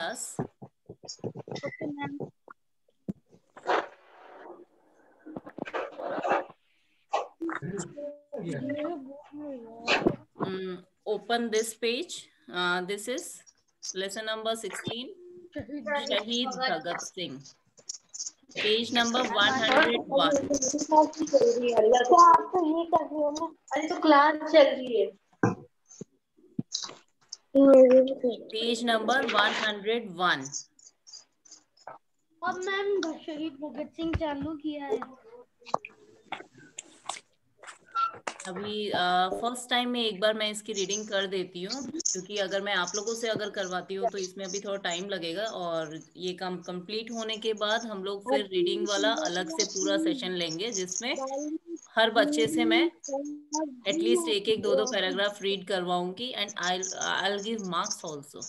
class. Okay, ma'am. Open this page. This is lesson number 16, Shaheed Bhagat Singh. Page number 101. अरे तो class चल रही है. Page number 101. अब मैम शहीद भगत सिंह चालू किया है. अभी फर्स्ट टाइम में एक बार मैं इसकी रीडिंग कर देती हूँ, क्योंकि अगर मैं आप लोगों से अगर करवाती हूँ तो इसमें अभी थोड़ा टाइम लगेगा, और ये काम कंप्लीट होने के बाद हम लोग फिर रीडिंग वाला अलग से पूरा सेशन लेंगे, जिसमें हर बच्चे से मैं एटलीस्ट एक एक दो दो पैराग्राफ रीड करवाऊंगी, and I will give marks also.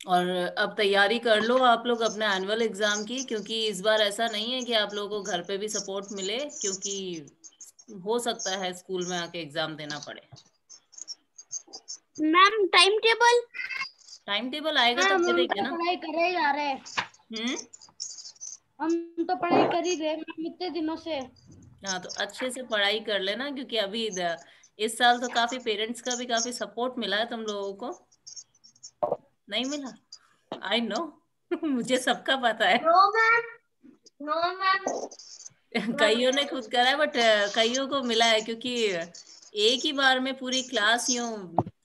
और अब तैयारी कर लो आप लोग अपने एनुअल एग्जाम की, क्योंकि इस बार ऐसा नहीं है कि आप लोगों को घर पे भी सपोर्ट मिले, क्योंकि हो सकता है स्कूल में आके एग्जाम देना पड़े. मैम टाइम टेबल आएगा तब दे देंगे ना. पढ़ाई कर ही जा रहे हैं. हम तो पढ़ाई कर ही रहे मैम इतने दिनों से. हाँ, तो अच्छे से पढ़ाई कर लेना, क्योंकि अभी इस साल तो काफी पेरेंट्स का भी काफी सपोर्ट मिला है तुम लोगों को. नहीं मिला? I know. मुझे सबका पता है. No ma'am. कईयों ने खुद करा है, बट कईयों को मिला है, क्योंकि एक ही बार में पूरी क्लास यूं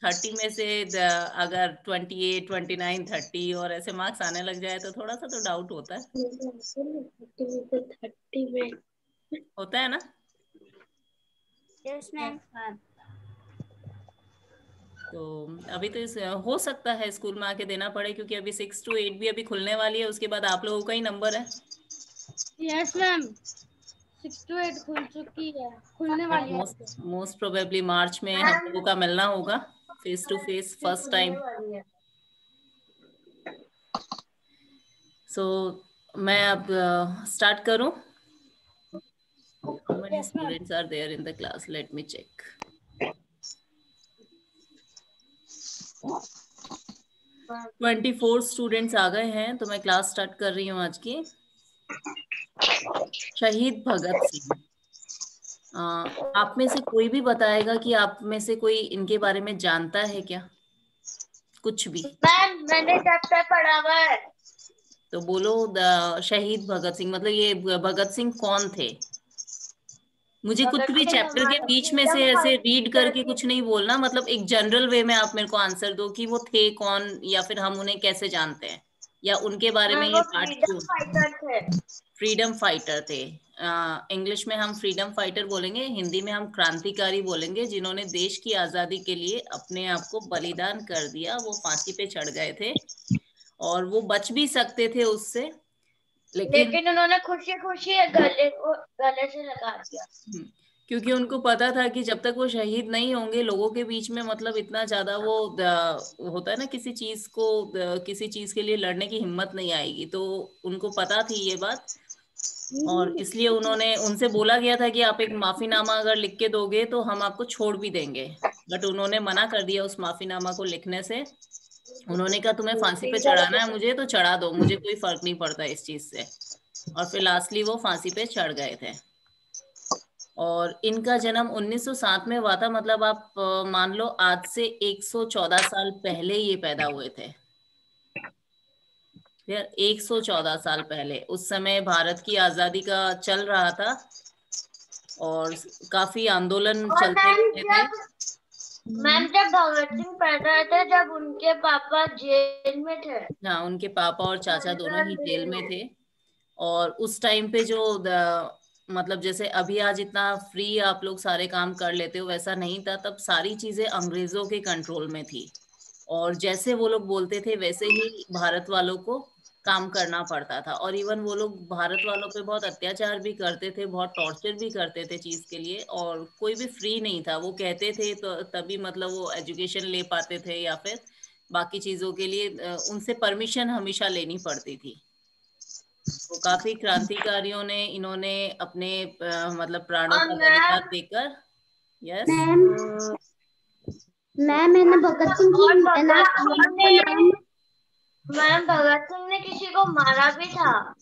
30 में से अगर 28, 29, 30 और ऐसे मार्क्स आने लग जाए तो थोड़ा सा तो डाउट होता है. 30 में होता है ना. Yes ma'am. तो अभी तो हो सकता है स्कूल में आके देना पड़े, क्योंकि अभी 6 to 8 भी अभी खुलने वाली है, उसके बाद आप लोगों का ही नंबर है. Yes ma'am. 6 to 8 खुल चुकी है, खुलने वाली है. मोस्ट प्रोबेबली मार्च में हम लोगों का मिलना होगा face to face first time. So मैं अब स्टार्ट करूं. How many students are there in the class? Let me check. 24 students आ गए हैं, तो मैं क्लास स्टार्ट कर रही हूँ आज की. शहीद भगत सिंह. आप में से कोई भी बताएगा कि आप में से कोई इनके बारे में जानता है क्या, कुछ भी? मैम मैंने चैप्टर पढ़ा हुआ है. तो बोलो. शहीद भगत सिंह मतलब ये भगत सिंह कौन थे? मुझे कुछ भी चैप्टर के बीच में से ऐसे रीड करके कुछ नहीं बोलना, मतलब एक जनरल वे में आप मेरे को आंसर दो कि वो थे कौन, या फिर हम उन्हें कैसे जानते हैं, या उनके बारे में ये पार्ट क्यों. फ्रीडम फाइटर थे. इंग्लिश में हम फ्रीडम फाइटर बोलेंगे, हिंदी में हम क्रांतिकारी बोलेंगे, जिन्होंने देश की आजादी के लिए अपने आप को बलिदान कर दिया. वो फांसी पे चढ़ गए थे, और वो बच भी सकते थे उससे, लेकिन उन्होंने खुशी खुशी गले से लगा दिया. क्योंकि उनको पता था कि जब तक वो शहीद नहीं होंगे लोगों के बीच में, मतलब इतना ज्यादा वो होता है ना, किसी चीज को किसी चीज के लिए लड़ने की हिम्मत नहीं आएगी, तो उनको पता थी ये बात. और इसलिए उन्होंने उनसे बोला गया था कि आप एक माफीनामा अगर लिख के दोगे तो हम आपको छोड़ भी देंगे, बट उन्होंने मना कर दिया उस माफीनामा को लिखने से. उन्होंने कहा तुम्हें फांसी पे चढ़ाना है मुझे, तो चढ़ा दो, मुझे कोई फर्क नहीं पड़ता इस चीज से. और फिर लास्टली वो फांसी पे चढ़ गए थे. और इनका जन्म 1907 में हुआ था, मतलब आप मान लो आज से 114 साल पहले ये पैदा हुए थे. फिर 114 साल पहले, उस समय भारत की आजादी का चल रहा था, और काफी आंदोलन चलते रहते थे. मैम जब भगत सिंह पैदा हुए थे जब उनके पापा जेल में थे. हाँ, उनके पापा और चाचा दोनों ही जेल में थे. और उस टाइम पे जो मतलब जैसे अभी आज इतना फ्री आप लोग सारे काम कर लेते हो, वैसा नहीं था. तब सारी चीजें अंग्रेजों के कंट्रोल में थी, और जैसे वो लोग बोलते थे वैसे ही भारत वालों को काम करना पड़ता था. और इवन वो लोग भारत वालों पे बहुत अत्याचार भी करते थे, बहुत टॉर्चर भी करते थे चीज के लिए, और कोई भी फ्री नहीं था. वो कहते थे तो तभी मतलब वो एजुकेशन ले पाते थे, या फिर बाकी चीजों के लिए उनसे परमिशन हमेशा लेनी पड़ती थी. तो काफी क्रांतिकारियों ने इन्होंने अपने मतलब प्राणों का बलिदान देकर. यस मैम मैंने भगत सिंह की मैम भगत सिंह ने किसी को मारा भी था।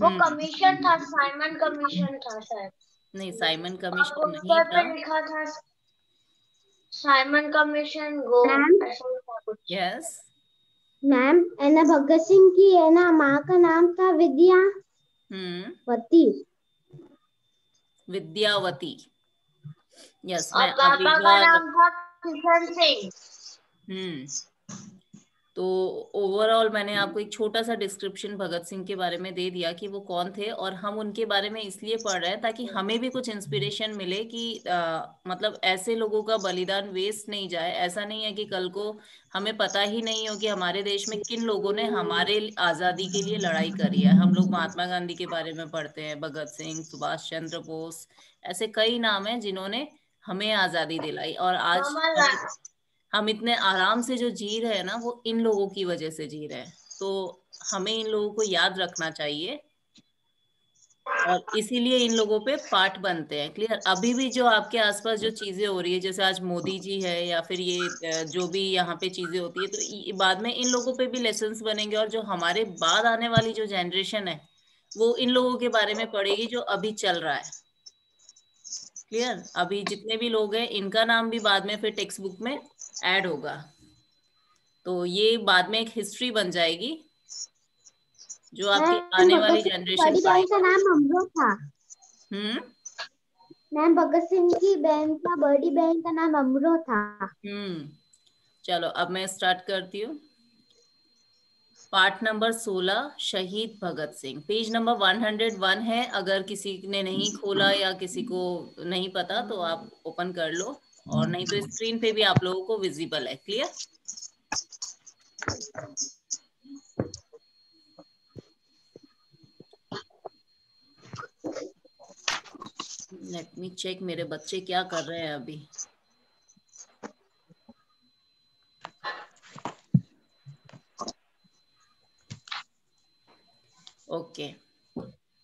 वो कमीशन था, साइमन कमीशन था शायद। नहीं, साइमन और कमीशन नहीं पोस्टर था। पे लिखा था साइमन कमीशन गो, ऐसा था कुछ। यस मैम है ना, भगत सिंह की है ना माँ का नाम था विद्यावती। विद्यावती। यस, और मैं अब पापा एक का बार नाम था किशन सिंह। हम्म तो ओवरऑल मैंने आपको एक छोटा सा डिस्क्रिप्शन भगत सिंह के बारे में दे दिया कि वो कौन थे, और हम उनके बारे में इसलिए पढ़ रहे हैं ताकि हमें भी कुछ इंस्पिरेशन मिले कि मतलब ऐसे लोगों का बलिदान वेस्ट नहीं जाए। ऐसा नहीं है कि कल को हमें पता ही नहीं हो कि हमारे देश में किन लोगों ने हमारे आजादी के लिए लड़ाई करी है। हम लोग महात्मा गांधी के बारे में पढ़ते हैं, भगत सिंह, सुभाष चंद्र बोस, ऐसे कई नाम हैं जिन्होंने हमें आजादी दिलाई। और आज मामा हम इतने आराम से जो जी रहे हैं ना, वो इन लोगों की वजह से जी रहे हैं। तो हमें इन लोगों को याद रखना चाहिए, और इसीलिए इन लोगों पे पाठ बनते हैं। क्लियर? अभी भी जो आपके आसपास जो चीजें हो रही है, जैसे आज मोदी जी है या फिर ये जो भी यहाँ पे चीजें होती है, तो बाद में इन लोगों पे भी लेसन्स बनेंगे, और जो हमारे बाद आने वाली जो जनरेशन है वो इन लोगों के बारे में पढ़ेगी जो अभी चल रहा है। क्लियर? अभी जितने भी लोग हैं इनका नाम भी बाद में फिर टेक्स्ट बुक में ऐड होगा, तो ये बाद में एक हिस्ट्री बन जाएगी जो आपकी मैम आने भगत वाली सिंह की जनरेशन बड़ी बहन का पढ़ेगी। नाम अमरो था। हम्म मैम भगत सिंह की बड़ी बहन का नाम अमरो था। हम्म चलो अब मैं स्टार्ट करती हूँ। पार्ट नंबर 16, शहीद भगत सिंह, पेज नंबर 101 है। अगर किसी ने नहीं खोला या किसी को नहीं पता तो आप ओपन कर लो, और नहीं तो स्क्रीन पे भी आप लोगों को विजिबल है। क्लियर? लेट मी चेक मेरे बच्चे क्या कर रहे हैं अभी। ओके।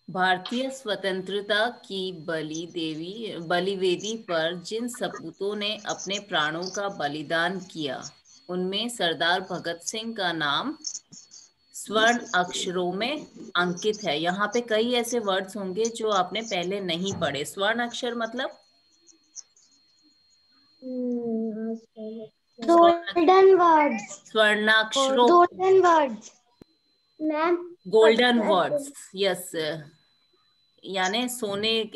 भारतीय स्वतंत्रता की बलिवेदी पर जिन सपूतों ने अपने प्राणों का बलिदान किया, उनमें सरदार भगत सिंह का नाम स्वर्ण अक्षरों में अंकित है। यहाँ पे कई ऐसे वर्ड्स होंगे जो आपने पहले नहीं पढ़े। स्वर्ण अक्षर मतलब स्वर्ण गोल्डन वर्ड्स। स्वर्णाक्षरों, golden words. Ma'am golden words. Yes, यानी सोने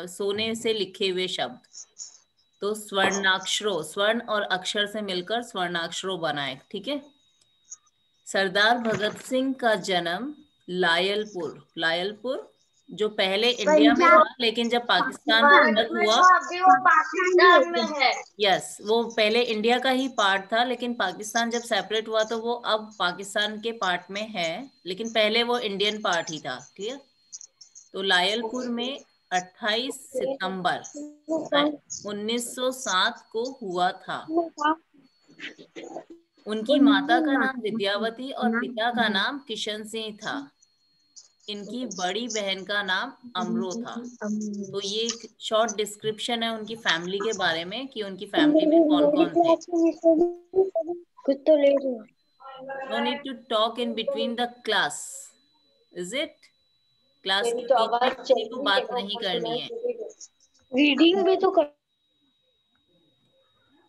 सोने से लिखे हुए शब्द। तो स्वर्णाक्षरों, स्वर्ण और अक्षर से मिलकर स्वर्णाक्षरों बनाए। ठीक है? सरदार भगत सिंह का जन्म लायलपुर, लायलपुर जो पहले इंडिया में पंजाब। था, लेकिन जब पाकिस्तान भारत अलग में हुआ, था, अभी वो पाकिस्तान में है। यस, वो पहले इंडिया का ही पार्ट था, लेकिन पाकिस्तान जब सेपरेट हुआ तो वो अब पाकिस्तान के पार्ट में है, लेकिन पहले वो इंडियन पार्ट ही था। क्लियर? तो लायलपुर में 28 सितंबर 1907 को हुआ था। उनकी माता का नाम विद्यावती और पिता का नाम किशन सिंह था। इनकी बड़ी बहन का नाम अमरो था। तो ये एक शॉर्ट डिस्क्रिप्शन है उनकी फैमिली के बारे में कि उनकी फैमिली में कौन कौन थे। कुछ तो ले रही हूँ। No need to talk in between the class, is it? Class मेरी के तो बीच में आवाज चल किसी को रही है बात ना नहीं ऊपर से, करनी मैं है। रीडिंग भी तो कर।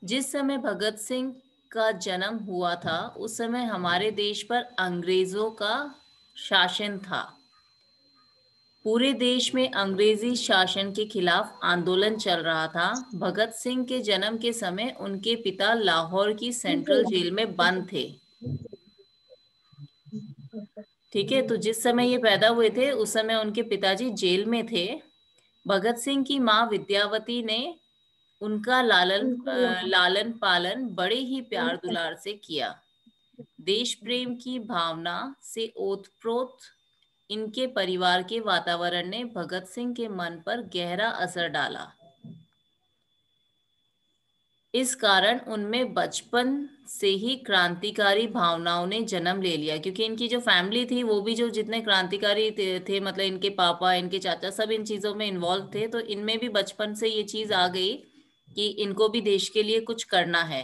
जिस समय भगत सिंह का जन्म हुआ था उस समय हमारे देश पर अंग्रेजों का शासन था। पूरे देश में अंग्रेजी शासन के खिलाफ आंदोलन चल रहा था। भगत सिंह के जन्म के समय उनके पिता लाहौर की सेंट्रल जेल में बंद थे। ठीक है? तो जिस समय ये पैदा हुए थे उस समय उनके पिताजी जेल में थे। भगत सिंह की माँ विद्यावती ने उनका लालन पालन बड़े ही प्यार दुलार से किया। देश प्रेम की भावना से ओतप्रोत इनके परिवार के वातावरण ने भगत सिंह के मन पर गहरा असर डाला। इस कारण उनमें बचपन से ही क्रांतिकारी भावनाओं ने जन्म ले लिया, क्योंकि इनकी जो फैमिली थी वो भी जो जितने क्रांतिकारी थे, मतलब इनके पापा, इनके चाचा, सब इन चीजों में इन्वॉल्व थे। तो इनमें भी बचपन से ये चीज आ गई कि इनको भी देश के लिए कुछ करना है।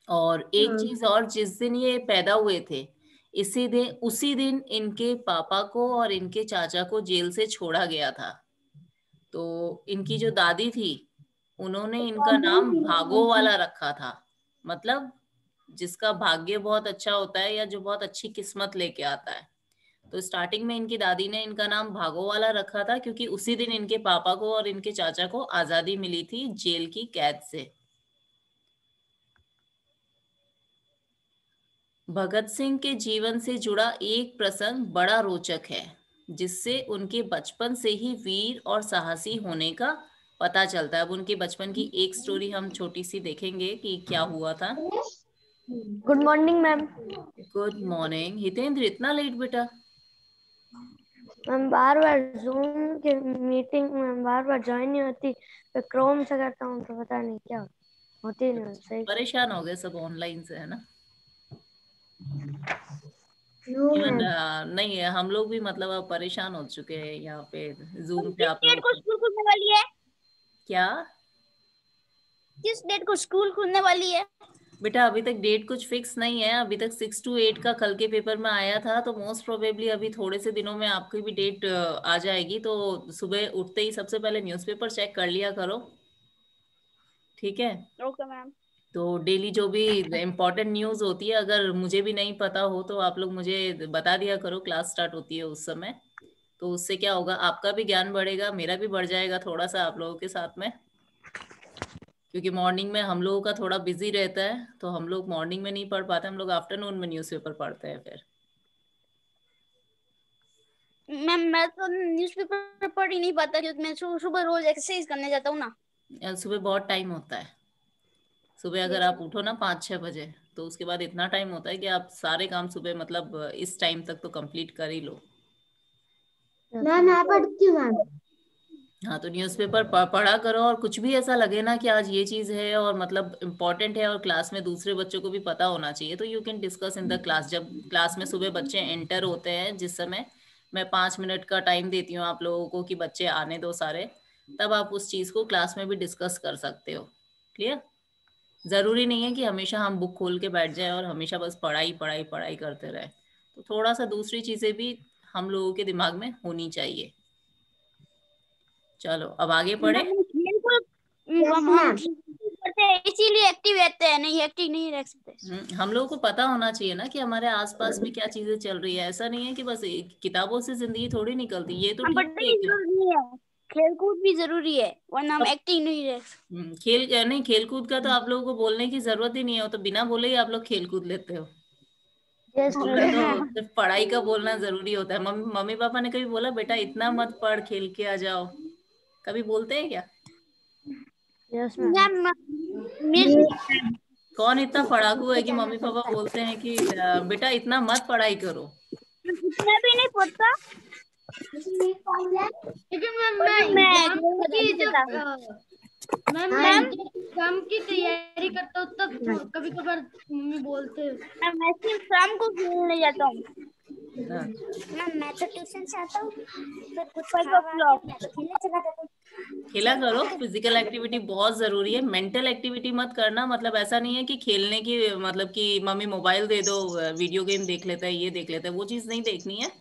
और एक चीज और, जिस दिन ये पैदा हुए थे उसी दिन इनके पापा को और इनके चाचा को जेल से छोड़ा गया था। तो इनकी जो दादी थी, उन्होंने इनका नाम भागो वाला रखा था। मतलब जिसका भाग्य बहुत अच्छा होता है या जो बहुत अच्छी किस्मत लेके आता है। तो स्टार्टिंग में इनकी दादी ने इनका नाम भागो वाला रखा था क्योंकि उसी दिन इनके पापा को और इनके चाचा को आजादी मिली थी जेल की कैद से। भगत सिंह के जीवन से जुड़ा एक प्रसंग बड़ा रोचक है, जिससे उनके बचपन से ही वीर और साहसी होने का पता चलता है। अब उनके बचपन की एक स्टोरी हम छोटी सी देखेंगे कि क्या हुआ था। Good morning ma'am. Good morning Hitendra, इतना लेट बेटा? मैम बार बार जूम के मीटिंग में बार बार ज्वाइन नहीं होती, तो क्रोम से करता हूँ तो पता नहीं क्या होती नहीं सही। परेशान हो गए सब ऑनलाइन से, है ना? No even ma'am. नहीं है, हम लोग भी मतलब अब परेशान हो चुके हैं यहाँ पे जूम पे किस आप डेट को लोग। स्कूल खुलने वाली है? क्या किस डेट को स्कूल खुलने वाली है? बेटा, अभी तक डेट कुछ फिक्स नहीं है। अभी तक 6 to 8 का कल के पेपर में आया था, तो मोस्ट प्रोबेबली अभी थोड़े से दिनों में आपकी भी डेट आ जाएगी। तो सुबह उठते ही सबसे पहले न्यूज़पेपर चेक कर लिया करो, ठीक है? Okay ma'am. तो डेली जो भी इम्पोर्टेंट न्यूज़ होती है, अगर मुझे भी नहीं पता हो तो आप लोग मुझे बता दिया करो, क्लास स्टार्ट होती है उस समय। तो उससे क्या होगा, आपका भी ज्ञान बढ़ेगा, मेरा भी बढ़ जाएगा थोड़ा सा आप लोगों के साथ में। क्योंकि मॉर्निंग में हम लोगों का थोड़ा बिजी रहता है, तो हम लोग मॉर्निंग में नहीं पढ़ पाते, हम लोग आफ्टरनून में न्यूज़पेपर पढ़ते हैं फिर। मैम मैं तो न्यूज़पेपर पढ़ ही नहीं पाता क्योंकि मैं सुबह रोज एक्सरसाइज करने जाता हूँ ना। सुबह बहुत टाइम होता है। सुबह अगर आप उठो ना 5-6 बजे, तो उसके बाद इतना टाइम होता है कि आप सारे काम सुबह मतलब इस टाइम तक तो कंप्लीट कर ही लो। मैं पढ़ती हूँ मैम। हाँ, तो न्यूज़पेपर पढ़ा करो। और कुछ भी ऐसा लगे ना कि आज ये चीज़ है और मतलब इम्पोर्टेंट है और क्लास में दूसरे बच्चों को भी पता होना चाहिए, तो you can discuss in the class. जब क्लास में सुबह बच्चे एंटर होते हैं, जिस समय मैं 5 मिनट का टाइम देती हूँ आप लोगों को कि बच्चे आने दो सारे, तब आप उस चीज़ को क्लास में भी डिस्कस कर सकते हो। क्लियर? जरूरी नहीं है कि हमेशा हम बुक खोल के बैठ जाए और हमेशा बस पढ़ाई पढ़ाई पढ़ाई करते रहे। तो थोड़ा सा दूसरी चीजें भी हम लोगों के दिमाग में होनी चाहिए। चलो अब आगे पढ़े। हम इसीलिए एक्टिव रहते हैं, नहीं एक्टिव नहीं रह सकते। हम लोगों को पता होना चाहिए ना कि हमारे आसपास में क्या चीजें चल रही है। ऐसा नहीं है कि बस किताबों से जिंदगी थोड़ी निकलती, ये तो हम ठीक पढ़ना है ही कि जरूरी है, खेल कूद भी जरूरी है, वरना हम अब एक्टिव नहीं रह खेल नहीं, खेल कूद का तो आप लोगों को बोलने की जरूरत ही नहीं है, वो तो बिना बोले ही आप लोग खेल कूद लेते हो। स्कूल में तो सकते। सिर्फ पढ़ाई का बोलना जरूरी होता है। मम्मी मम्मी पापा ने कभी बोला बेटा इतना मत पढ़, खेल के आ जाओ? कभी बोलते हैं क्या? Yes ma'am. मिस कौन इतना पढ़ाकू है कि मम्मी पापा बोलते हैं कि बेटा इतना मत पढ़ाई करो"? इतना भी नहीं पढ़ता लेकिन मैम पर मैं एग्जाम खेलने की जाता जब हूँ। मैम मैं मैम जब एग्जाम की तैयारी करता हूँ तब कभी कभार मम्मी बोलते हैं। मैं सिर्फ शाम को खेलने जाता हूँ। हाँ। मैम मैं तो ट्यूशन से आता हूँ, फिर कुछ खा वा के मैं तो खेलने चला जाता हूँ। खेला करो, फिजिकल एक्टिविटी बहुत जरूरी है। मेंटल एक्टिविटी मत करना। मतलब ऐसा नहीं है कि खेलने की मतलब कि मम्मी मोबाइल दे दो, वीडियो गेम देख लेता है, ये देख लेता है, वो चीज नहीं देखनी है।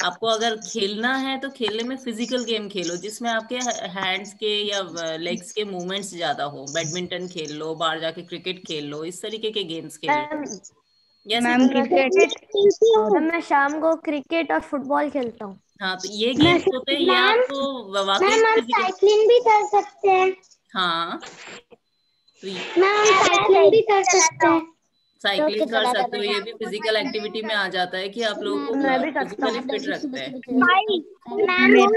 आपको अगर खेलना है तो खेलने में फिजिकल गेम खेलो, जिसमें आपके हैंड्स के या लेग्स के मूवमेंट्स ज्यादा हो। बैडमिंटन खेल लो, बाहर जाके क्रिकेट खेल लो, इस तरीके के गेम्स खेल लो। मैम जैसे मैम क्रिकेट मैं शाम को क्रिकेट और फुटबॉल खेलता हूँ। हाँ, तो ये गेम्स होते हैं, ये मैम आपको वाकई मैम हम फिजिकल। साइकिलिंग भी कर सकते हैं। हाँ, तो मैम हम साइकिलिंग भी कर सकते हैं। साइकिलिंग कर सकते हो, ये भी फिजिकल एक्टिविटी में आ जाता है कि आप लोगों मैं को भी करता फिजिकली फिट रखते हैं। हूँ। मैम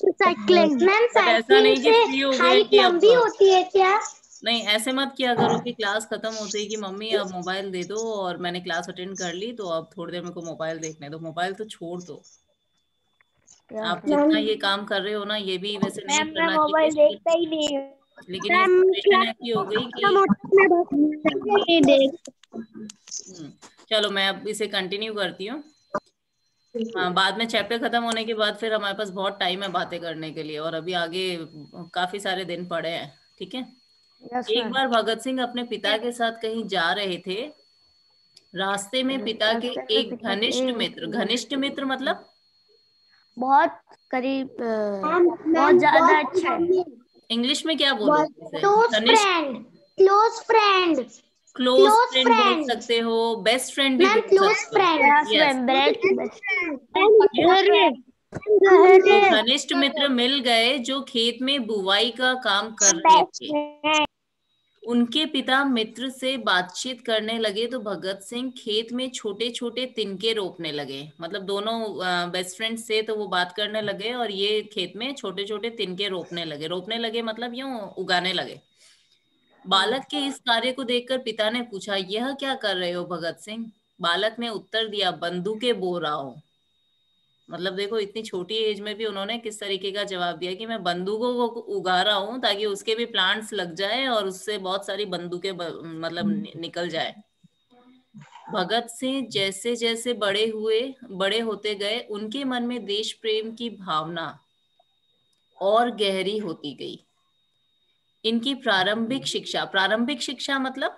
साइकिलिंग मैम बट ऐसा साइकिलिंग नहीं कि से फ्री हो गए हाइट कि अब लंबी होती है क्या? नहीं, ऐसे मत किया करो कि क्लास खत्म होते ही कि मम्मी अब मोबाइल दे दो और मैंने क्लास अटेंड कर ली तो अब थोड़ी देर मेरे को मोबाइल देखने दो। मोबाइल तो छोड़ दो। आप जितना ये काम कर रहे हो ना, ये भी वैसे नहीं मैम मैं करना मोबाइल चाहिए, देखता ही नहीं हूँ। लेकिन ये मैम सिचुएशन क्लास ऐसी हो गई खत्म कि होता है, मैं नहीं देख। चलो मैं अब इसे कंटिन्यू करती हूँ। हाँ, बाद में चैप्टर खत्म होने के बाद फिर हमारे पास बहुत टाइम है बातें करने के लिए, और अभी आगे काफी सारे दिन पड़े हैं। ठीक है। यस एक मैम। बार भगत सिंह अपने पिता के साथ कहीं जा रहे थे। रास्ते में पिता के रास्ते में एक पिता के घनिष्ठ मित्र मतलब बहुत करीब, बहुत ज्यादा अच्छा है। इंग्लिश में क्या बोलोगे इसे? क्लोज घनिष्ठ, friend, close friend, close close friend बोल फ्रेंड सकते हो, बेस्ट फ्रेंड भी मैम, बोल क्लोज सकते हो। Friend. Yes yes. Ma'am, best. तो घनिष्ठ मित्र मिल गए जो खेत में बुवाई का काम कर रहे थे। उनके पिता मित्र से बातचीत करने लगे तो भगत सिंह खेत में छोटे छोटे तिनके रोपने लगे। मतलब दोनों बेस्ट फ्रेंड्स थे तो वो बात करने लगे और ये खेत में छोटे छोटे तिनके रोपने लगे मतलब यूं उगाने लगे। बालक के इस कार्य को देखकर पिता ने पूछा, यह क्या कर रहे हो भगत सिंह? बालक ने उत्तर दिया, बंदूकें बो रहा हूं। मतलब देखो इतनी छोटी एज में भी उन्होंने किस तरीके का जवाब दिया कि मैं बंदूकों को उगा रहा हूं ताकि उसके भी प्लांट्स लग जाए और उससे बहुत सारी बंदूकें मतलब निकल जाए। भगत सिंह जैसे जैसे बड़े होते गए उनके मन में देश प्रेम की भावना और गहरी होती गई। इनकी प्रारंभिक शिक्षा मतलब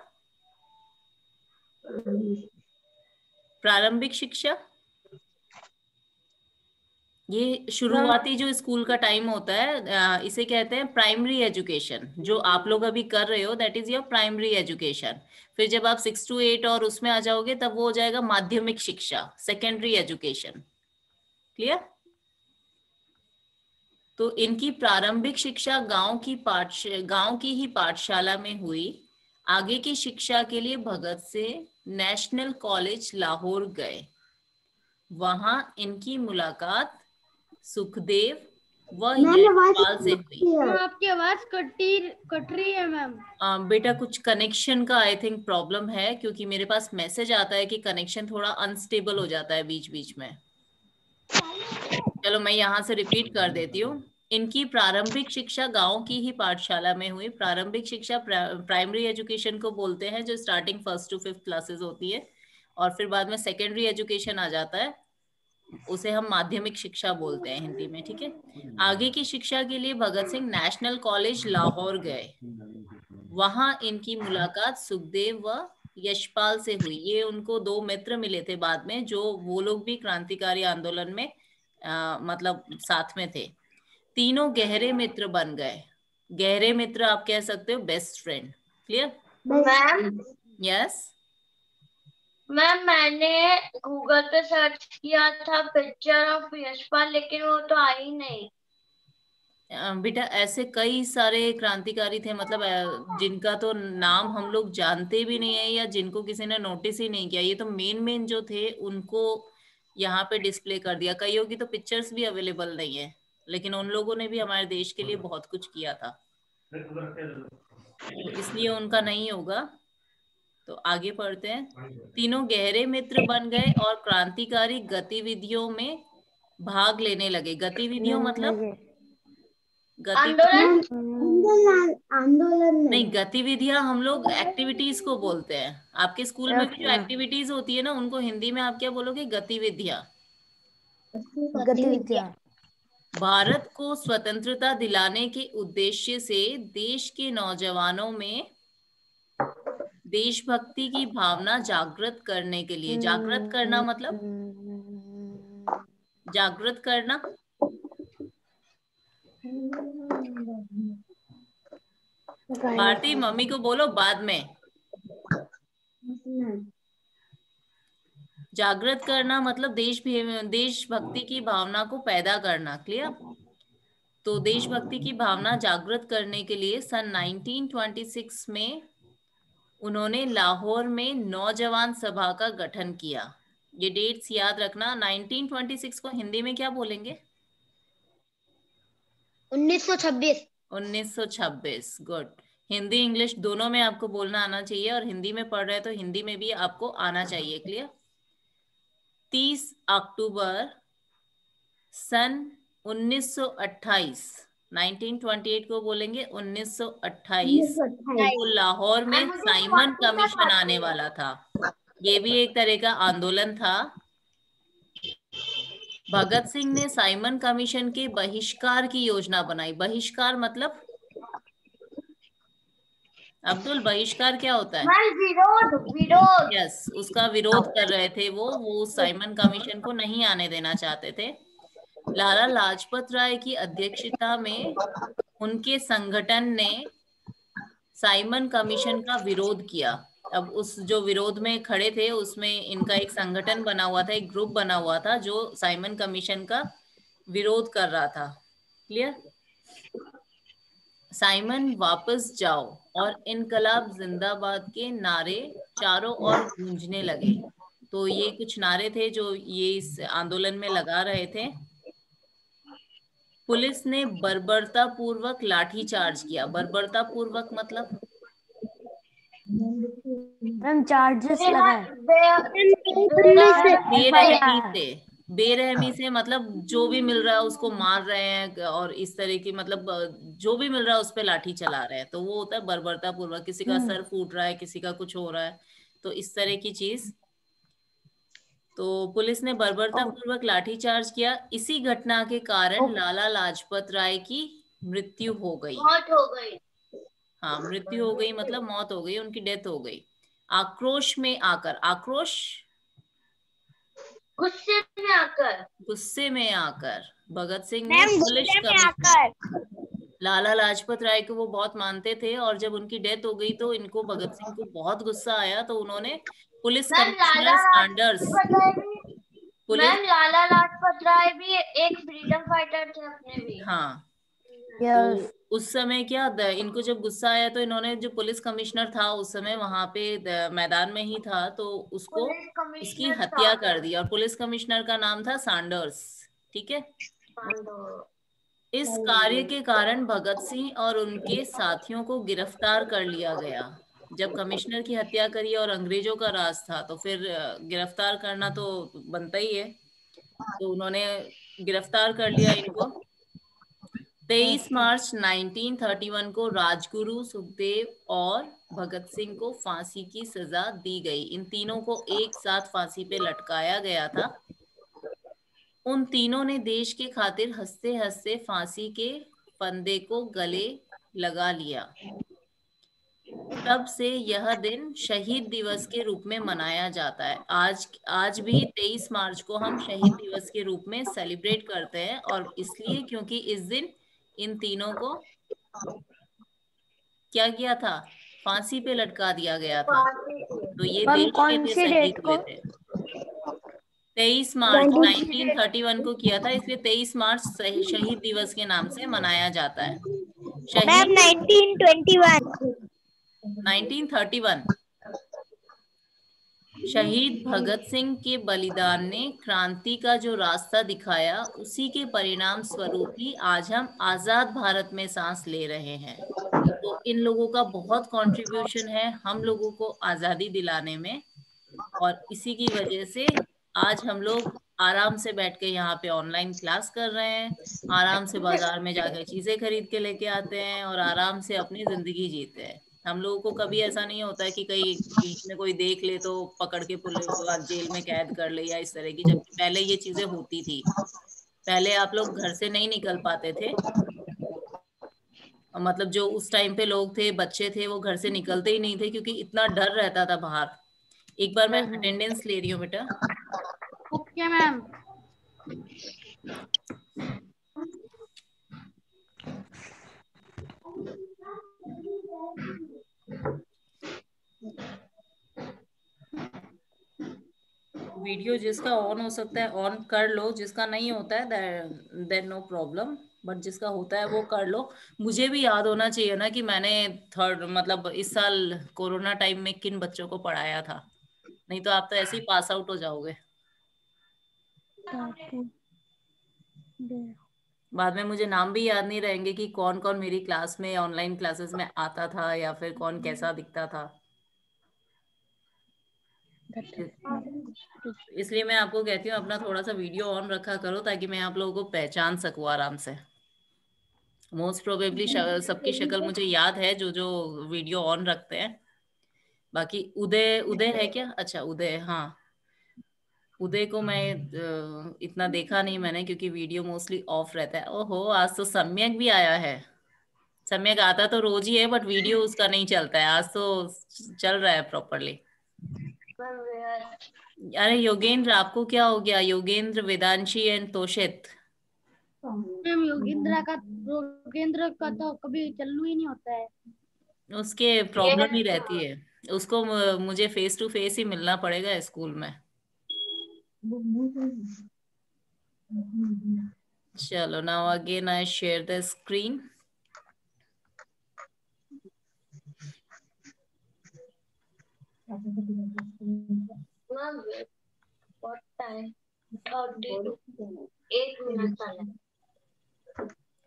प्रारंभिक शिक्षा ये शुरुआती जो स्कूल का टाइम होता है, इसे कहते हैं प्राइमरी एजुकेशन। जो आप लोग अभी कर रहे हो that is your primary education. फिर जब आप 6 to 8 और उसमें आ जाओगे तब वो हो जाएगा माध्यमिक शिक्षा, सेकेंडरी एजुकेशन। क्लियर? तो इनकी प्रारंभिक शिक्षा गांव की ही पाठशाला में हुई। आगे की शिक्षा के लिए भगत सिंह नेशनल कॉलेज लाहौर गए। वहां इनकी मुलाकात सुखदेव व यशपाल से हुई। मैम आपकी आवाज कट रही है मैम। बेटा कुछ कनेक्शन का आई थिंक प्रॉब्लम है क्योंकि मेरे पास मैसेज आता है कि कनेक्शन थोड़ा अनस्टेबल हो जाता है बीच बीच में। चलो मैं यहाँ से रिपीट कर देती हूँ। इनकी प्रारंभिक शिक्षा गांव की ही पाठशाला में हुई। प्रारंभिक शिक्षा प्राइमरी एजुकेशन को बोलते हैं जो starting 1st to 5th classes होती है और फिर बाद में सेकेंडरी एजुकेशन आ जाता है, उसे हम माध्यमिक शिक्षा बोलते हैं हिंदी में। ठीक है। आगे की शिक्षा के लिए भगत सिंह नेशनल कॉलेज लाहौर गए। वहां इनकी मुलाकात सुखदेव व यशपाल से हुई। ये उनको दो मित्र मिले थे बाद में, जो वो लोग भी क्रांतिकारी आंदोलन में मतलब साथ में थे। तीनों गहरे मित्र बन गए। गहरे मित्र आप कह सकते हो best friend. Clear? Ma'am yes. Ma'am मैंने गूगल पे सर्च किया था पिक्चर ऑफ यशपाल, लेकिन वो तो आई नहीं। बेटा ऐसे कई सारे क्रांतिकारी थे, मतलब जिनका तो नाम हम लोग जानते भी नहीं है या जिनको किसी ने नोटिस ही नहीं किया। ये तो मेन मेन जो थे उनको यहाँ पे डिस्प्ले कर दिया। कईयों की तो पिक्चर्स भी अवेलेबल नहीं है, लेकिन उन लोगों ने भी हमारे देश के लिए बहुत कुछ किया था, तो इसलिए उनका नहीं होगा। तो आगे पढ़ते हैं। तीनों गहरे मित्र बन गए और क्रांतिकारी गतिविधियों में भाग लेने लगे। गतिविधियों मतलब आंदोलन नहीं, गतिविधियां हम लोग एक्टिविटीज को बोलते हैं। आपके स्कूल में भी जो एक्टिविटीज होती है ना उनको हिंदी में आप क्या बोलोगे? गतिविधियां। गतिविधियां। भारत को स्वतंत्रता दिलाने के उद्देश्य से देश के नौजवानों में देशभक्ति की भावना जागृत करने के लिए, जागृत करना मतलब जागृत करना, भारती मम्मी को बोलो बाद में। जागृत करना मतलब देशभक्ति की भावना को पैदा करना। क्लियर? तो देशभक्ति की भावना जागृत करने के लिए सन 1926 में उन्होंने लाहौर में नौजवान सभा का गठन किया। ये डेट्स याद रखना। 1926 को हिंदी में क्या बोलेंगे? 1926। 1926। गुड। हिंदी इंग्लिश दोनों में आपको बोलना आना चाहिए, और हिंदी में पढ़ रहे हैं तो हिंदी में भी आपको आना चाहिए। क्लियर? 30 अक्टूबर सन 1928, 1928 को बोलेंगे 1928 को लाहौर में साइमन कमीशन आने वाला था। ये भी एक तरह का आंदोलन था। भगत सिंह ने साइमन कमीशन के बहिष्कार की योजना बनाई। बहिष्कार मतलब अब्दुल, बहिष्कार क्या होता है? मैम विरोध, विरोध। यस, उसका विरोध कर रहे थे वो साइमन कमीशन को नहीं आने देना चाहते थे। लाला लाजपत राय की अध्यक्षता में उनके संगठन ने साइमन कमीशन का विरोध किया। अब उस जो विरोध में खड़े थे उसमें इनका एक संगठन बना हुआ था, एक ग्रुप बना हुआ था जो साइमन कमीशन का विरोध कर रहा था। क्लियर? साइमन वापस जाओ और इनकलाब जिंदाबाद के नारे चारों ओर गूंजने लगे। तो ये कुछ नारे थे जो ये इस आंदोलन में लगा रहे थे। पुलिस ने बर्बरता पूर्वक लाठीचार्ज किया। बर्बरता पूर्वक मतलब मैम चार्जेस लगाए। बेरहमी से। बेरहमी से मतलब जो भी मिल रहा है उसको मार रहे हैं, और इस तरह की मतलब जो भी मिल रहा है उस पे लाठी चला रहे हैं, तो वो होता है बर्बरता पूर्वक। किसी का सर फूट रहा है, किसी का कुछ हो रहा है, तो इस तरह की चीज। तो पुलिस ने बर्बरता पूर्वक लाठीचार्ज किया। इसी घटना के कारण लाला लाजपत राय की मृत्यु हो गई। मौत हो गई। हाँ, मृत्यु हो गई मतलब मौत हो गई, उनकी डेथ हो गई। आक्रोश में आकर, आक्रोश गुस्से में आकर, गुस्से में आकर भगत सिंह ने पुलिस कमिश्नर लाला लाजपत राय को वो बहुत मानते थे, और जब उनकी डेथ हो गई तो इनको भगत सिंह को बहुत गुस्सा आया, तो उन्होंने पुलिस मैम लाला कमिश्नर सैंडर्स लाजपत राय भी, पुलिस मैम लाला लाजपत राय भी एक फ्रीडम फाइटर थे अपने भी। हाँ, यस। तो उस समय क्या इनको जब गुस्सा आया तो इन्होंने, जो पुलिस कमिश्नर था उस समय वहां पे मैदान में ही था, तो उसको पुलिस उसकी कमिश्नर था। हत्या कर दी, और पुलिस कमिश्नर का नाम था सैंडर्स। ठीक है? इस कार्य के कारण भगत सिंह और उनके साथियों को गिरफ्तार कर लिया गया। जब कमिश्नर की हत्या करी और अंग्रेजों का राज था, तो फिर गिरफ्तार करना तो बनता ही है, तो उन्होंने गिरफ्तार कर लिया इनको। 23 मार्च 1931 को राजगुरु, सुखदेव और भगत सिंह को फांसी की सजा दी गई। इन तीनों को एक साथ फांसी पे लटकाया गया था। उन तीनों ने देश के खातिर हंसते हंसते फांसी के फंदे को गले लगा लिया। तब से यह दिन शहीद दिवस के रूप में मनाया जाता है। आज आज भी 23 मार्च को हम शहीद दिवस के रूप में सेलिब्रेट करते हैं, और इसलिए क्योंकि इस दिन इन तीनों को क्या किया था? फांसी पे लटका दिया गया था। तो ये मैम देश के कौन लिए सी शहीद डेट हुए को? थे। 23 मार्च 1931 को किया था, इसलिए 23 मार्च शहीद दिवस के नाम से मनाया जाता है। मैम शहीद 1921। 1931 शहीद भगत सिंह के बलिदान ने क्रांति का जो रास्ता दिखाया, उसी के परिणाम स्वरूप ही आज हम आजाद भारत में सांस ले रहे हैं। तो इन लोगों का बहुत कंट्रीब्यूशन है हम लोगों को आजादी दिलाने में, और इसी की वजह से आज हम लोग आराम से बैठ के यहाँ पे ऑनलाइन क्लास कर रहे हैं, आराम से बाजार में जाकर चीजें खरीद के लेके आते हैं, और आराम से अपनी जिंदगी जीते हैं। हम लोगों को कभी ऐसा नहीं होता है कि कहीं बीच में कोई देख ले तो पकड़ के पुलिस जेल में कैद कर ले या इस तरह की, जबकि पहले ये चीजें होती थी। पहले आप लोग घर से नहीं निकल पाते थे, मतलब जो उस टाइम पे लोग थे, बच्चे थे, वो घर से निकलते ही नहीं थे क्योंकि इतना डर रहता था बाहर। एक बार मैं अटेंडेंस ले रही हूँ बेटा। Okay ma'am. वीडियो जिसका ऑन हो सकता है ऑन कर लो, जिसका नहीं होता है देन नो प्रॉब्लम, बट जिसका होता है वो कर लो। मुझे भी याद होना चाहिए ना कि मैंने थर्ड मतलब इस साल कोरोना टाइम में किन बच्चों को पढ़ाया था, नहीं तो आप तो ऐसे ही पास आउट हो जाओगे। बाद में मुझे नाम भी याद नहीं रहेंगे कि कौन कौन मेरी क्लास में ऑनलाइन क्लासेस में आता था, या फिर कौन कैसा दिखता था। इसलिए मैं आपको कहती हूँ अपना थोड़ा सा वीडियो ऑन रखा करो, ताकि मैं आप लोगों को पहचान सकूं आराम से। मोस्ट प्रोबेबली सबकी शक्ल मुझे याद है जो जो वीडियो ऑन रखते हैं। बाकी उदय, उदय है क्या? अच्छा उदय, हाँ, उदय को मैं इतना देखा नहीं मैंने, क्योंकि वीडियो मोस्टली ऑफ रहता है। ओहो, आज तो सम्यक भी आया है। सम्यक आता तो रोज ही है, बट वीडियो उसका नहीं चलता है। आज तो चल रहा है प्रॉपरली। अरे योगेंद्र, आपको क्या हो गया? योगेंद्र, वेदांशी एंड तोषित। मैम योगेंद्र का तो कभी चालू ही नहीं होता है। उसके प्रॉब्लम ही रहती है। उसको मुझे फेस टू फेस ही मिलना पड़ेगा स्कूल में। चलो, now again I share the screen. What time? 32. 8 minutes आना।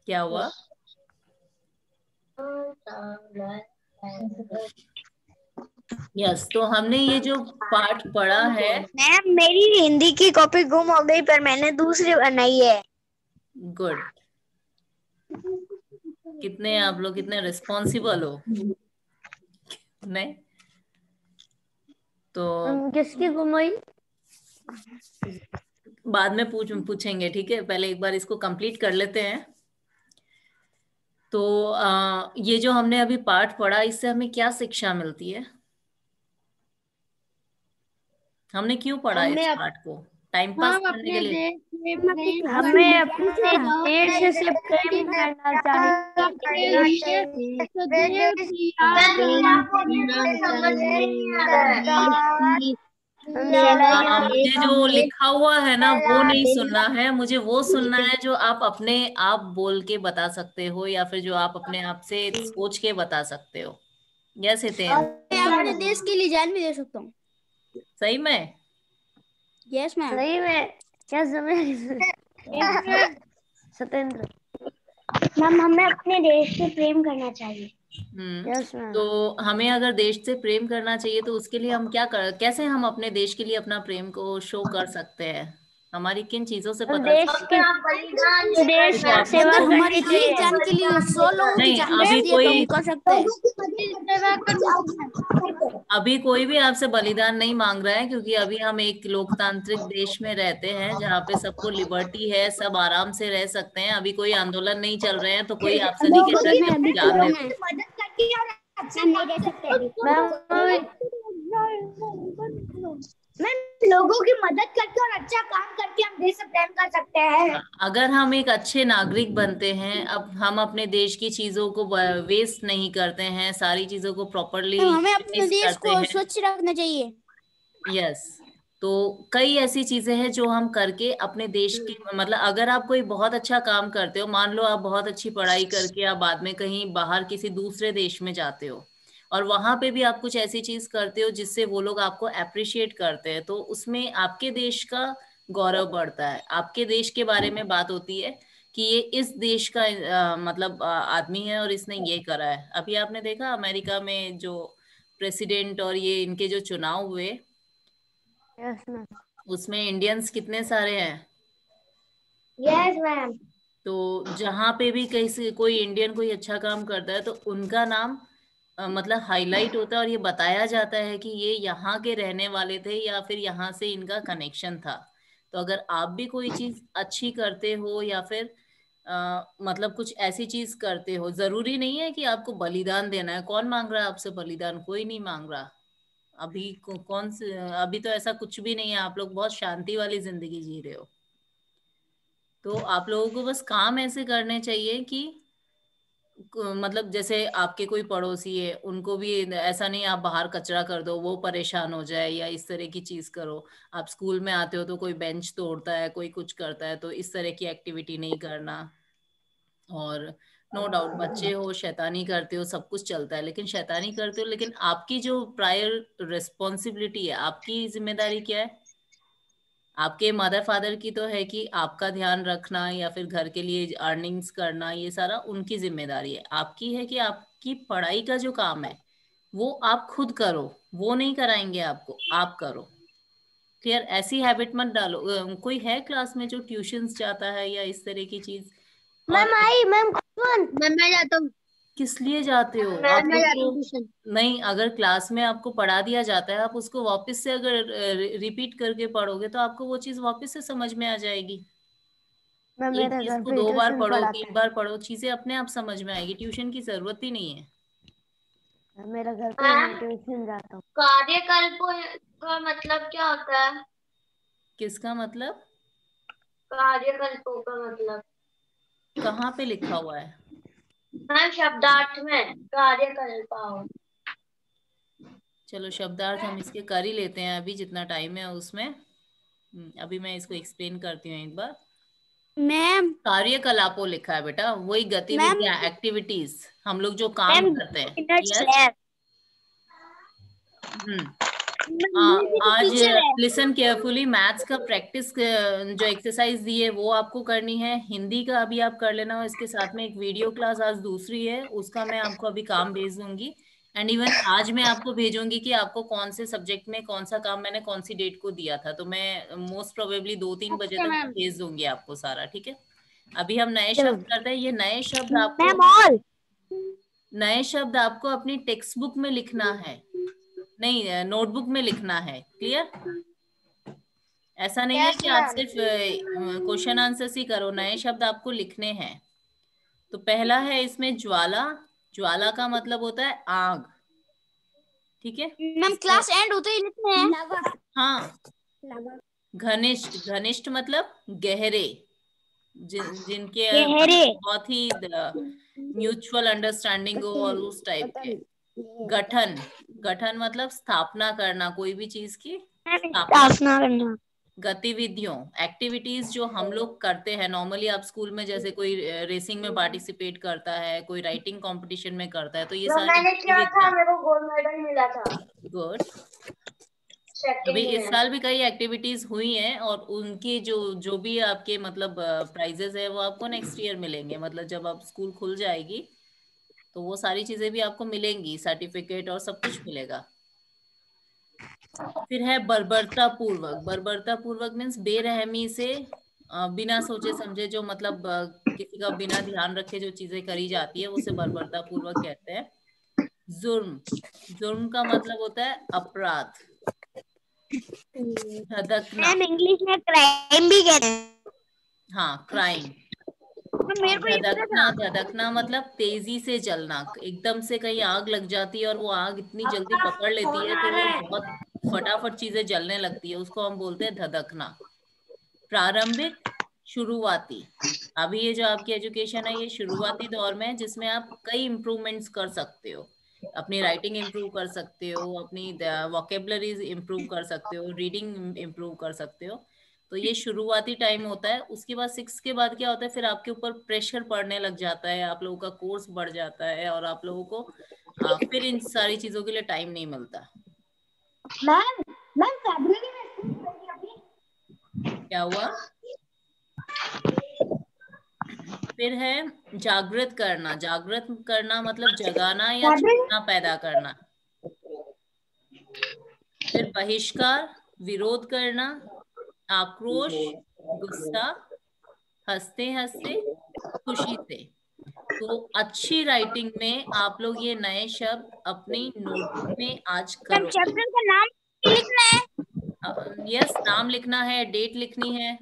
क्या हुआ? यस, तो हमने ये जो पाठ पढ़ा है। मैम मेरी हिंदी की कॉपी गुम हो गई पर मैंने दूसरी बनाई है। गुड। कितने आप लोग कितने रिस्पॉन्सिबल हो। नहीं तो किसकी गुम हुई? बाद में पूछेंगे, ठीक है? पहले एक बार इसको कंप्लीट कर लेते हैं। तो ये जो हमने अभी पाठ पढ़ा, इससे हमें क्या शिक्षा मिलती है? हमने क्यों पढ़ा इस पाठ को? टाइम पास करने के लिए? हमें अपने देश से प्रेम करना चाहिए। मुझे जो लिखा हुआ है ना वो नहीं सुनना है, मुझे वो सुनना है जो आप अपने आप बोल के बता सकते हो, या फिर जो आप अपने आप से सोच के बता सकते हो। यस हितेन, मैं अपने देश के लिए जान भी दे सकता हूँ। सही में? Yes ma'am. सही में? क्या समय? सत्येंद्र, मैम हमें अपने देश से प्रेम करना चाहिए। Yes ma'am. तो हमें अगर देश से प्रेम करना चाहिए तो उसके लिए हम कैसे हम अपने देश के लिए अपना प्रेम को शो कर सकते हैं? हमारी किन चीजों से पता देश की देश की सेवा हमारी करनी एक जान के लिए 100 लोगों की नहीं, जान अभी दे तो हम कोई कर सकते हैं। अभी कोई भी आपसे बलिदान नहीं मांग रहा है, क्योंकि अभी हम एक लोकतांत्रिक देश में रहते हैं जहाँ पे सबको लिबर्टी है, सब आराम से रह सकते हैं। अभी कोई आंदोलन नहीं चल रहे हैं, तो कोई आपसे नहीं कहता कि अपनी जान दे दो। मदद करके और अच्छा नहीं रह सकते। मैम लोगों की मदद करके और अच्छा काम करके हम देश से प्रेम कर सकते हैं। अगर हम एक अच्छे नागरिक बनते हैं, अब हम अपने देश की चीजों को वेस्ट नहीं करते हैं, सारी चीजों को प्रॉपरली हमें अपने यूटिलाइज देश करते को हैं। स्वच्छ रखना चाहिए। यस, तो कई ऐसी चीजें हैं जो हम करके अपने देश की, मतलब अगर आप कोई बहुत अच्छा काम करते हो, मान लो आप बहुत अच्छी पढ़ाई करके आप बाद में कहीं बाहर किसी दूसरे देश में जाते हो, और वहां पे भी आप कुछ ऐसी चीज करते हो जिससे वो लोग आपको अप्रिशिएट करते हैं, तो उसमें आपके देश का गौरव बढ़ता है। आपके देश के बारे में बात होती है कि ये इस देश का मतलब आदमी है और इसने ये करा है। अभी आपने देखा अमेरिका में जो प्रेसिडेंट और ये इनके जो चुनाव हुए, यस मैम। उसमें इंडियंस कितने सारे हैं। Yes ma'am. तो जहां पे भी कहीं से कोई इंडियन कोई अच्छा काम करता है तो उनका नाम मतलब हाईलाइट होता है, और ये बताया जाता है कि ये यहाँ के रहने वाले थे या फिर यहाँ से इनका कनेक्शन था। तो अगर आप भी कोई चीज अच्छी करते हो या फिर मतलब कुछ ऐसी चीज करते हो, जरूरी नहीं है कि आपको बलिदान देना है। कौन मांग रहा है आपसे बलिदान? कोई नहीं मांग रहा। अभी कौन से, अभी तो ऐसा कुछ भी नहीं है। आप लोग बहुत शांति वाली जिंदगी जी रहे हो। तो आप लोगों को बस काम ऐसे करने चाहिए कि मतलब जैसे आपके कोई पड़ोसी है, उनको भी ऐसा नहीं आप बाहर कचरा कर दो, वो परेशान हो जाए या इस तरह की चीज करो। आप स्कूल में आते हो तो कोई बेंच तोड़ता है, कोई कुछ करता है, तो इस तरह की एक्टिविटी नहीं करना। और नो डाउट बच्चे हो, शैतानी करते हो, सब कुछ चलता है, लेकिन शैतानी करते हो, लेकिन आपकी जो प्रायर रिस्पॉन्सिबिलिटी है, आपकी जिम्मेदारी क्या है? आपके मदर फादर की तो है कि आपका ध्यान रखना या फिर घर के लिए अर्निंग्स करना, ये सारा उनकी जिम्मेदारी है। आपकी है कि आपकी पढ़ाई का जो काम है वो आप खुद करो, वो नहीं कराएंगे आपको, आप करो। क्लियर? ऐसी हैबिट मत डालो। कोई है क्लास में जो ट्यूशंस जाता है या इस तरह की चीज? और मैम मैं जाता हूँ। किस लिए जाते हो आप मैं लोग जाता हूँ को? ट्यूशन। नहीं, अगर क्लास में आपको पढ़ा दिया जाता है, आप उसको वापस से अगर रिपीट करके पढ़ोगे तो आपको वो चीज वापस से समझ में आ जाएगी। मैं एक मेरे चीज घर को पे 2 बार ट्यूशन पढ़ो, पढ़ाता 3 बार पढ़ो, चीजें अपने आप समझ में आएगी, ट्यूशन की जरूरत ही नहीं है। है। मेरे घर पे मैम, मैं ट्यूशन जाता हूँ। कार्यकल्प का मतलब क्या होता है? किसका मतलब? कार्यकल्पों का मतलब कहाँ पे लिखा हुआ है? मैम शब्दार्थ में कार्यकल्प। चलो शब्दार्थ हम इसके कर ही लेते हैं अभी, जितना टाइम है उसमें। अभी मैं इसको एक्सप्लेन करती हूँ एक बार। मैम कार्यकलापों लिखा है बेटा, वही मैम गतिविधियां, एक्टिविटीज, हम लोग जो काम मैम करते हैं। Minutes yes. है। हम्म। ये भी तो आज टीचर है। लिसन केयरफुली, मैथ्स का प्रैक्टिस जो एक्सरसाइज दी है वो आपको करनी है। हिंदी का अभी आप कर लेना, इसके साथ में एक वीडियो क्लास आज दूसरी है, उसका मैं आपको अभी काम भेज दूंगी। एंड इवन आज मैं आपको भेजूंगी कि आपको कौन से सब्जेक्ट में कौन सा काम मैंने कौन सी डेट को दिया था, तो मैं मोस्ट प्रोबेबली 2-3 बजे ओके तक मैम। भेज दूंगी आपको सारा, ठीक है। अभी हम नए चलो शब्द करते हैं। ये नए शब्द आपको, मैम ऑल नए शब्द आपको अपनी टेक्स्ट बुक में लिखना है, नहीं नोटबुक में लिखना है। क्लियर? ऐसा नहीं है यस कि आप मैम। सिर्फ क्वेश्चन आंसर ही करो, नए शब्द आपको लिखने हैं। तो पहला है इसमें ज्वाला। ज्वाला का मतलब होता है आग, ठीक है। मैम इसमें क्लास एंड होते ही लिखते हैं। हाँ, घनिष्ठ, घनिष्ठ मतलब गहरे, जिनके गहरे। मतलब बहुत ही म्यूचुअल अंडरस्टैंडिंग हो और उस टाइप के। गठन, गठन मतलब स्थापना करना, कोई भी चीज की स्थापना। स्थापना करना। गतिविधियों, एक्टिविटीज जो हम लोग करते हैं नॉर्मली, आप स्कूल में जैसे कोई रेसिंग में पार्टिसिपेट करता है, कोई राइटिंग कंपटीशन में करता है, तो ये जो सारी मैंने किया था गतिविधियां। मेरे को गोल्ड मेडल मिला था गुड। अभी सेकंड इस में। साल भी कई एक्टिविटीज हुई हैं, और उनकी जो जो भी आपके मतलब प्राइजेस है वो आपको नेक्स्ट ईयर मिलेंगे, मतलब जब आप स्कूल खुल जाएगी तो वो सारी चीजें भी आपको मिलेंगी, सर्टिफिकेट और सब कुछ मिलेगा। फिर है बर्बरता पूर्वक। बर्बरता पूर्वक मीन्स बेरहमी से, बिना सोचे समझे, जो मतलब किसी का बिना ध्यान रखे जो चीजें करी जाती है उसे बर्बरता पूर्वक कहते हैं। जुर्म, जुर्म का मतलब होता है अपराध। धधकना, मैम इंग्लिश में क्राइम भी कहते हैं। हाँ क्राइम। मेरे को ये पता धधकना, था। धधकना मतलब तेजी से जलना, एकदम से कहीं आग लग जाती है और वो आग इतनी जल्दी पकड़ लेती है तो वो बहुत फटाफट चीजें जलने लगती है, उसको हम बोलते हैं धधकना। प्रारंभिक, शुरुआती। अभी ये जो आपकी एजुकेशन है ये शुरुआती दौर में है, जिसमें आप कई इम्प्रूवमेंट्स कर सकते हो। अपनी राइटिंग इम्प्रूव कर सकते हो, अपनी वोकेबलरीज इम्प्रूव कर सकते हो, रीडिंग इम्प्रूव कर सकते हो। तो ये शुरुआती टाइम होता है। उसके बाद 6 के बाद क्या होता है, फिर आपके ऊपर प्रेशर पड़ने लग जाता है, आप लोगों का कोर्स बढ़ जाता है और आप लोगों को फिर इन सारी चीजों के लिए टाइम नहीं मिलता। मैम मैम फरवरी में स्कूल खुलेगी अभी। क्या हुआ? फिर है जागृत करना। जागृत करना मतलब जगाना या चेतना पैदा करना। फिर बहिष्कार, विरोध करना, आक्रोश, गुस्सा, हंसते हंसते, खुशी से। तो अच्छी राइटिंग में आप लोग ये नए शब्द अपनी नोटबुक में आज मैम करो। चैप्टर का नाम लिखना है। यस, नाम लिखना है, डेट लिखनी है,